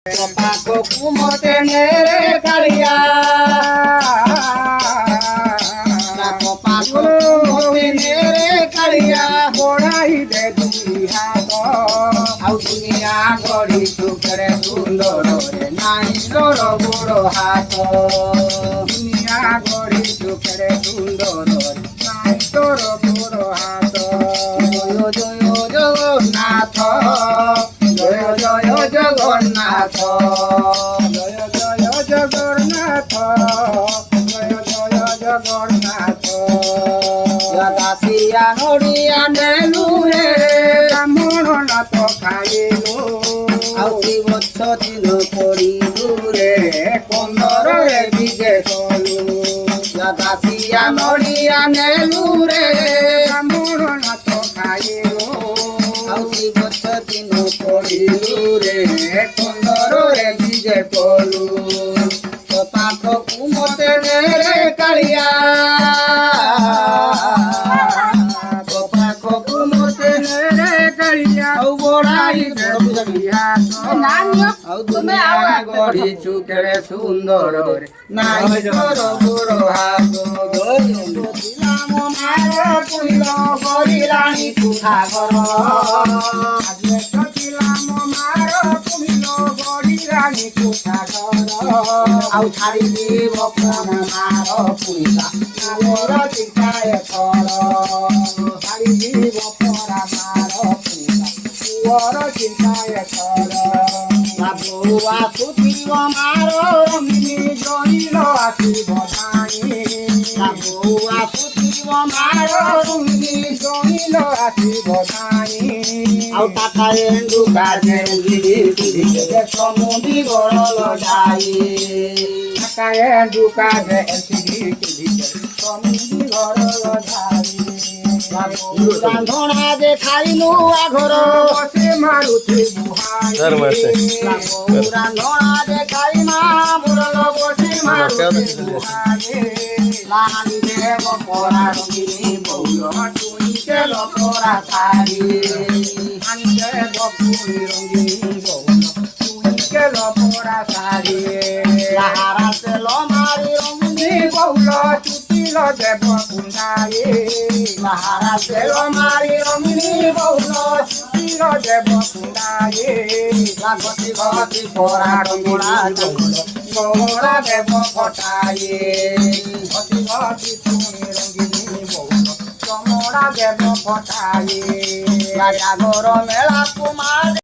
ପାଖକୁ ମତେ ନେରେ କାଳିଆ ପାଖକୁ ମତେ ନେରେ କାଳିଆ ବଢାଇ ଦେ ଦୁଇ ହାତ ଆଉ ଦୁନିଆ ଗଢି ସୁଖରେ ସୁନ୍ଦରରେ ନାଇଁ ତୋର ଗୋଡ଼ ହାତ ଦୁନିଆ ଗଢି ସୁଖରେ ସୁନ୍ଦରରେ ନାଇଁ ତୋର ଗୋଡ଼ ହାତ ଜୟ ଜୟ ଜଗନ୍ନାଥ জয় জয় জগন্নাথ জয় জয় জগন্নাথ জয় জয় জগন্নাথ দাসিয়া নড়িয়া নেলু রে ব্রাহ্মণ নাথ খাইলু আউতি বচ্ছ দিন পড়িলু রে কন্দরে বিজে চলু দাসিয়া নড়িয়া নেলু রে ব্রাহ্মণ নাথ খাইলু আউতি বচ্ছ দিন পড়িলু রে কন্দরে বিজে চলু তো পাখকু মতে রে কালিয়া তো পাখকু মতে রে কালিয়া আউ বড়াই আউ দুনিয়া গড়ি চুকেরে সুন্দর রে নাই তোর গোড় হাত দিলাম মার পুইল গরিলানি সুখা ঘর দিলাম মার পুইল গরিলানি সুখা ঘর আউ ছাড়ি দিব কোন মার পুইলা মোর চিন্তায় কর ছাড়ি দিব পরা মার পুইলা মোর চিন্তায় কর বাবুয়া সুতিব মার রমিনী জইল আসিব ধানি বাবুয়া সুতিব মার রমিনী জইল আসিব ধানি আউ টাকা এন্ডু কাজে গিরি সমুদি গরল যাই টাকা এন্ডু কাজে গিরি সমুদি গরল যাই রান্ধনা যে খাইলু আঘর বসে মারুতি বুহাই রান্ধনা যে খাই মা মুরল বসে মারুতি বুহাই লানি দেব পরা রঙিনী বৌল তুই কেল পরা শাড়ি আনি দেব পুরি রঙিনী বৌল তুই কেল পরা শাড়ি লাহারা তেল মারি রঙিনী বৌল চুটিল দেব কুন্দায়ে লাহারা তেল মারি রঙিনী বৌল চুটিল দেব কুন্দায়ে লাগতি গতি পরা রঙিনা জঙ্গল গোড়া দেব ফটায়ে গতি গতি তুমি রঙিনী বৌল চমড়া দেব ফটায়ে রাজা ঘর মেলা কুমার